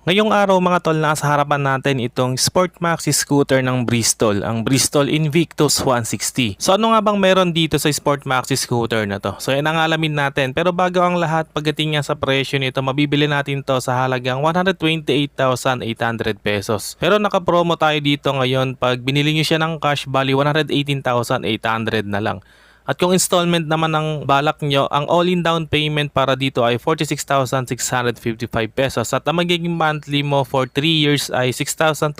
Ngayong araw mga tol, nasa harapan natin itong Sport Maxi scooter ng Bristol, ang Bristol Invictus 160. So ano nga bang meron dito sa Sport Maxi scooter na to? So yan ang alamin natin, pero bago ang lahat, pagdating nga sa presyo nito, mabibili natin to sa halagang 128,800 pesos. Pero naka-promo tayo dito ngayon, pag binili nyo siya ng cash, bali 118,800 na lang. At kung installment naman ng balak nyo, ang all-in down payment para dito ay 46,655 pesos at ang magiging monthly mo for 3 years ay 6,237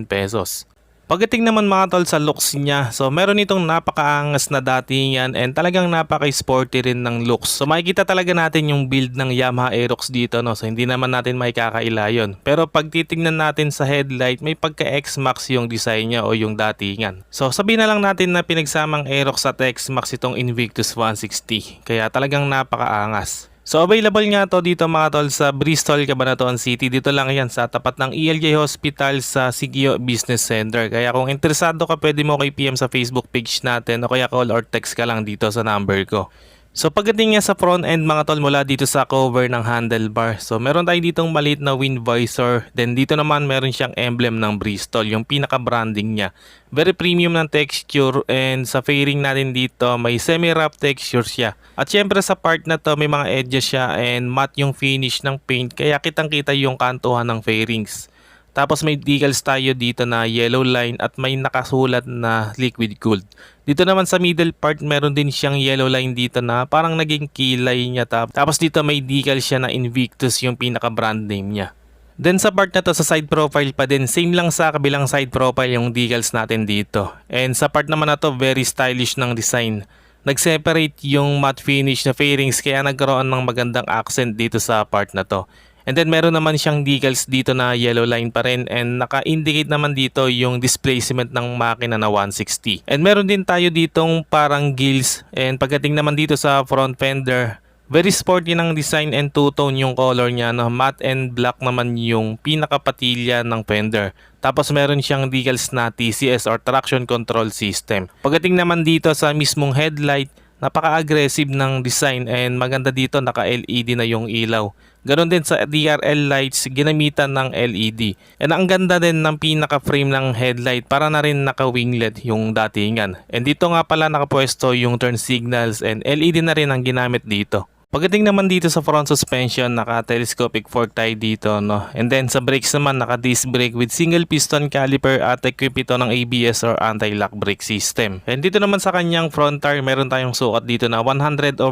pesos. Pagdating naman mga tol sa looks niya, so meron itong napakaangas na datingan and talagang napaka-sporty rin ng looks. So makikita talaga natin yung build ng Yamaha Aerox dito, no? So hindi naman natin may kakaila yun. Pero pag titingnan natin sa headlight, may pagka-X-Max yung design niya o yung datingan. So sabihin na lang natin na pinagsamang Aerox at X-Max itong Invictus 160. Kaya talagang napakaangas. So available nga to dito mga tol sa Bristol, Cabanatuan City. Dito lang yan sa tapat ng ELJ Hospital sa Sigio Business Center. Kaya kung interesado ka, pwede mo kay PM sa Facebook page natin o kaya call or text ka lang dito sa number ko. So pagdating nga sa front end mga tol, mula dito sa cover ng handlebar, so meron tayo ditong maliit na wind visor. Then dito naman meron siyang emblem ng Bristol, yung pinaka branding niya. Very premium ng texture, and sa fairing natin dito may semi-wrap texture siya. At syempre sa part na to may mga edges siya and matte yung finish ng paint, kaya kitang kita yung kantuhan ng fairings. Tapos may decals tayo dito na yellow line at may nakasulat na liquid gold. Dito naman sa middle part meron din siyang yellow line dito na parang naging kilay niya. Tapos dito may decal siya na Invictus yung pinaka brand name niya. Then sa part na to sa side profile pa din, same lang sa kabilang side profile yung decals natin dito. And sa part naman na to, very stylish ng design. Nag-separate yung matte finish na fairings kaya nagkaroon ng magandang accent dito sa part na to. And then meron naman siyang decals dito na yellow line pa rin, and naka-indicate naman dito yung displacement ng makina na 160. And meron din tayo ditong parang gills, and pagdating naman dito sa front fender, very sporty ng design and two-tone yung color niya, no? Matte and black naman yung pinakapatilya ng fender. Tapos meron siyang decals na TCS or traction control system. Pagdating naman dito sa mismong headlight, napaka-aggressive ng design and maganda dito, naka-LED na yung ilaw. Ganon din sa DRL lights, ginamitan ng LED. And ang ganda din ng pinaka-frame ng headlight, para na rin naka-winglet yung datingan. And dito nga pala nakapwesto yung turn signals and LED na rin ang ginamit dito. Pagdating naman dito sa front suspension, naka-telescopic fork tayo dito, no? And then sa brakes naman, naka-disc brake with single piston caliper at equip ito ng ABS or anti-lock brake system. And dito naman sa kanyang front tire, meron tayong sukat dito na 100/80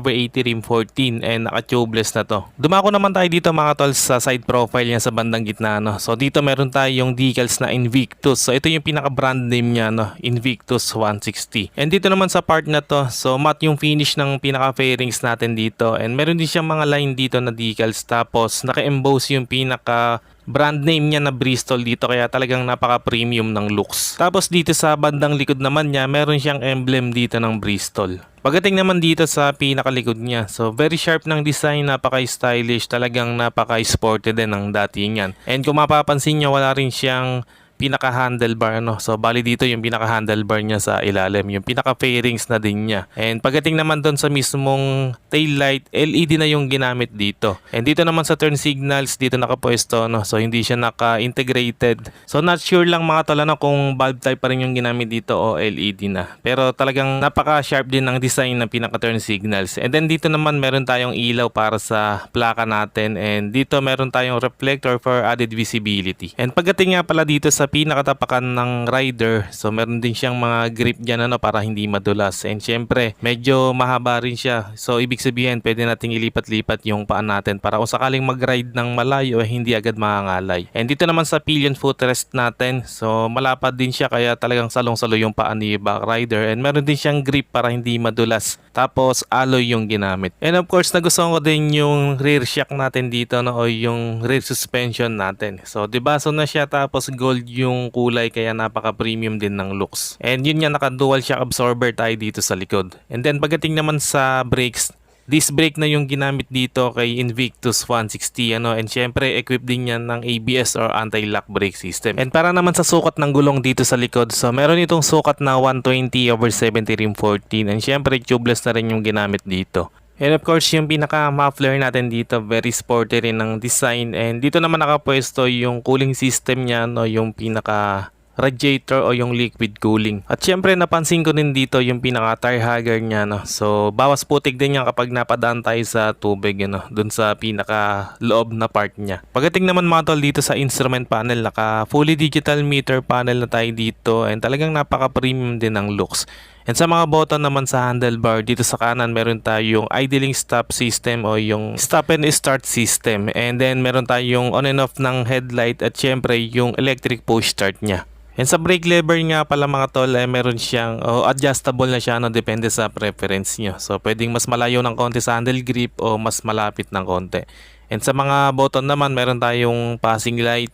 rim 14 and naka-tubeless na to. Dumako naman tayo dito mga tol sa side profile niya sa bandang gitna, no? So dito meron tayong decals na Invictus. So ito yung pinaka-brand name niya, no? Invictus 160. And dito naman sa part na to, so matte yung finish ng pinaka-fairings natin dito. And meron din siyang mga line dito na decals, tapos naka-emboss yung pinaka brand name niya na Bristol dito, kaya talagang napaka-premium ng looks. Tapos dito sa bandang likod naman niya, meron siyang emblem dito ng Bristol. Pagdating naman dito sa pinakalikod niya, so very sharp ng design, napaka-stylish, talagang napaka-sporty din ng datingan. And kung mapapansin nyo, wala rin siyang pinaka-handlebar, no? So bali dito yung pinaka-handlebar niya sa ilalim, yung pinaka-fairings na din niya. And pagdating naman doon sa mismong tail light, LED na yung ginamit dito. And dito naman sa turn signals, dito nakapwesto, no? So hindi siya naka-integrated. So not sure lang mga tol, no, kung bulb type pa rin yung ginamit dito o LED na. Pero talagang napaka-sharp din ng design ng pinaka-turn signals. And then dito naman meron tayong ilaw para sa plaka natin, and dito meron tayong reflector for added visibility. And pagdating nga pala dito sa pinakatapakan ng rider, so meron din siyang mga grip dyan, ano, para hindi madulas. And syempre medyo mahaba rin siya, so ibig sabihin pwede nating ilipat-lipat yung paan natin para kung sakaling mag-ride ng malayo hindi agad makangalay. And dito naman sa pillion footrest natin, so malapad din siya, kaya talagang salong-salo yung paan ni back rider. And meron din siyang grip para hindi madulas, tapos alloy yung ginamit. And of course nagustuhan ko din yung rear shock natin dito, no, o yung rear suspension natin. So dibaso na siya, tapos gold yung kulay, kaya napaka-premium din ng looks. And yun nga, naka-dual shock absorber tayo dito sa likod. And then pagdating naman sa brakes, disc brake na yung ginamit dito kay Invictus 160, ano, and syempre equipped din yan ng ABS or anti-lock brake system. And para naman sa sukat ng gulong dito sa likod, so meron itong sukat na 120/70 rim 14, and syempre tubeless na rin yung ginamit dito. And of course, yung pinaka-muffler natin dito, very sporty rin ng design. And dito naman nakapwesto yung cooling system niya, no, yung pinaka-radiator o yung liquid cooling. At syempre, napansin ko din dito yung pinaka-tire hugger niya, no. So, bawas putik din yan kapag napadaan tayo sa tubig, ano, dun sa pinaka-loob na part niya. Pagdating naman mga tol dito sa instrument panel, naka fully digital meter panel na tayo dito. And talagang napaka-premium din ang looks. And sa mga button naman sa handlebar, dito sa kanan meron tayong idling stop system o yung stop and start system. And then meron tayong on and off ng headlight at syempre yung electric push start niya. And sa brake lever nga pala mga tol, meron siyang adjustable na siya, no, depende sa preference nyo. So pwedeng mas malayo ng konti sa handle grip o mas malapit ng konti. And sa mga button naman, meron tayong passing light.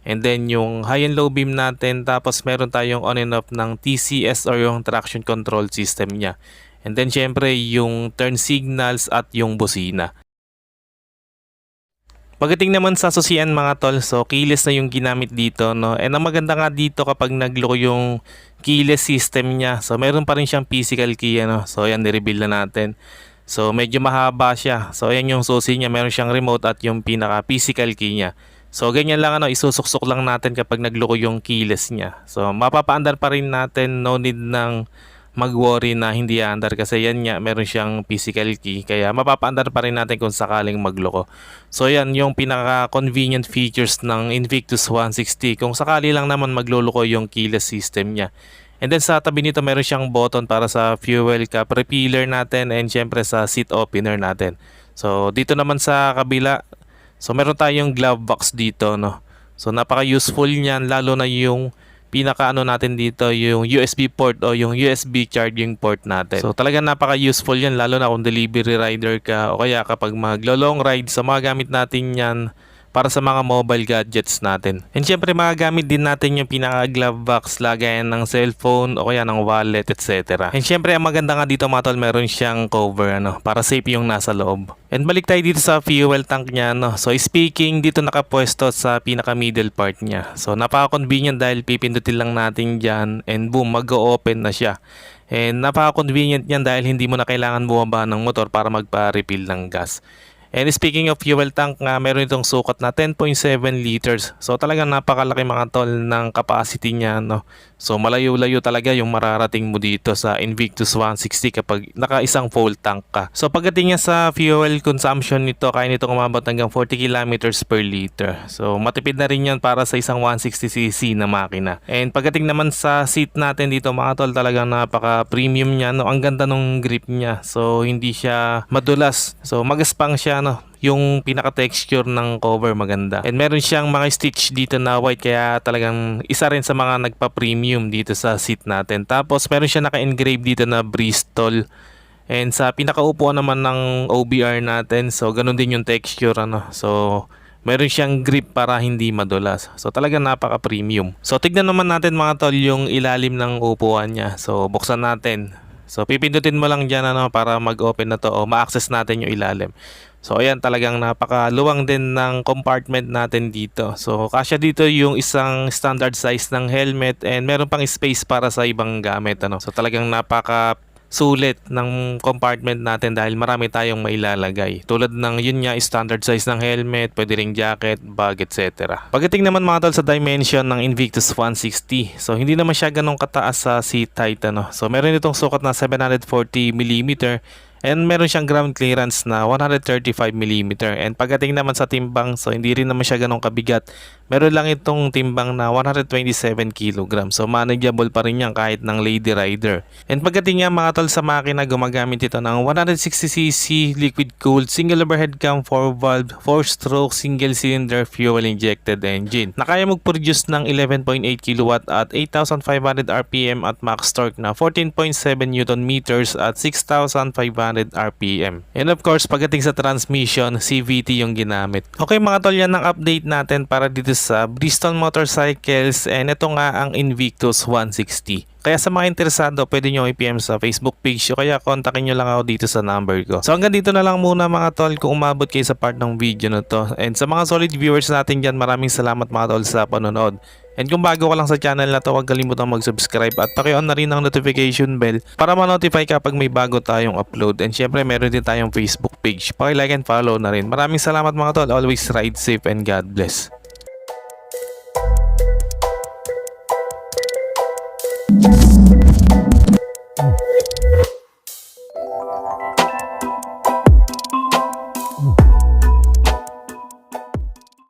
And then yung high and low beam natin, tapos meron tayong on and off ng TCS or yung traction control system niya. And then syempre yung turn signals at yung busina. Pagdating naman sa susian mga tol, so keyless na yung ginamit dito, no. And ang maganda nga dito kapag nagloko yung keyless system niya, so meron pa rin siyang physical key, ano. So yan, nireveal na natin. So medyo mahaba siya. So ayan yung susi niya, meron siyang remote at yung pinaka physical key niya. So ganyan lang, ano, isusuksok lang natin kapag nagloko yung keyless niya. So mapapaandar pa rin natin, no need ng mag-worry na hindi aandar kasi yan nga, meron siyang physical key. Kaya mapapaandar pa rin natin kung sakaling magloko. So yan yung pinaka-convenient features ng Invictus 160 kung sakali lang naman magloloko yung keyless system niya. And then sa tabi nito meron siyang button para sa fuel cap refiller natin and syempre sa seat opener natin. So dito naman sa kabila, so meron tayong glove box dito, no. So napaka-useful niyan, lalo na yung pinaka-ano natin dito, yung USB port o yung USB charging port natin. So talagang napaka-useful yan, lalo na kung delivery rider ka o kaya kapag maglo-long ride. So magagamit natin yan para sa mga mobile gadgets natin. And syempre magagamit din natin yung pinaka-glove box, lagayan ng cellphone o kaya ng wallet, etc. And syempre ang maganda nga dito mga tol, meron siyang cover, ano, para safe yung nasa loob. And balik tayo dito sa fuel tank niya, no. So speaking, dito nakapwesto sa pinaka-middle part niya. So napaka-convenient dahil pipindutin lang natin dyan and boom, mag-o-open na siya. And napaka-convenient niyan dahil hindi mo na kailangan bumaba ng motor para magpa-refill ng gas. And speaking of fuel tank nga, meron itong sukat na 10.7 liters. So talagang napakalaki mga tol ng capacity niya, no. So malayo-layo talaga yung mararating mo dito sa Invictus 160 kapag naka-isang full tank ka. So pagdating niya sa fuel consumption nito, kaya nito umabot hanggang 40 kilometers per liter. So matipid na rin yan para sa isang 160cc na makina. And pagdating naman sa seat natin dito mga tol, talagang napaka-premium niya, no. Ang ganda ng grip niya. So hindi siya madulas. So magaspang siya, no. Yung pinaka-texture ng cover maganda. And meron siyang mga stitch dito na white, kaya talagang isa rin sa mga nagpa-premium dito sa seat natin. Tapos meron siya naka-engrave dito na Bristol. And sa pinakaupuan naman ng OBR natin, so ganun din yung texture, ano. So meron siyang grip para hindi madulas. So talagang napaka-premium. So tignan naman natin mga tol yung ilalim ng upuan niya. So buksan natin. So pipindutin mo lang dyan, ano, para mag-open na to o ma-access natin yung ilalim. So ayan, talagang napakaluwang din ng compartment natin dito. So kasya dito yung isang standard size ng helmet and meron pang space para sa ibang gamit, ano. So talagang napaka sulit ng compartment natin dahil marami tayong mailalagay. Tulad ng yun nga, standard size ng helmet, pwede ring jacket, bag, etc. Pagdating naman mga tol sa dimension ng Invictus 160, so hindi naman siya ganong kataas sa seat height, ano. So meron itong sukat na 740mm and meron siyang ground clearance na 135mm. And pagdating naman sa timbang, so hindi rin naman siya ganong kabigat. Meron lang itong timbang na 127kg. So manageable pa rin yan kahit ng lady rider. And pagdating nga mga tol sa makina, gumagamit ito ng 160cc liquid cooled single overhead cam 4-valve 4-stroke single cylinder fuel injected engine na kaya mag-produce ng 11.8 kW at 8,500 RPM at max torque na 14.7 Nm at 6,500 RPM. And of course, pagdating sa transmission, CVT yung ginamit. Okay mga tol, yan ang update natin para dito sa Bristol Motorcycles, and ito nga ang Invictus 160. Kaya sa mga interesado, pwede nyo i-PM sa Facebook page o kaya kontakin nyo lang ako dito sa number ko. So hanggang dito na lang muna mga tol kung umabot kayo sa part ng video na to. And sa mga solid viewers natin dyan, maraming salamat mga tol sa panonood. And kung bago ka lang sa channel na to, huwag kalimutang mag-subscribe at paki-on na rin ang notification bell para ma-notify kapag may bago tayong upload. And syempre meron din tayong Facebook page. Paki-like and follow na rin. Maraming salamat mga tol. Always ride safe and God bless.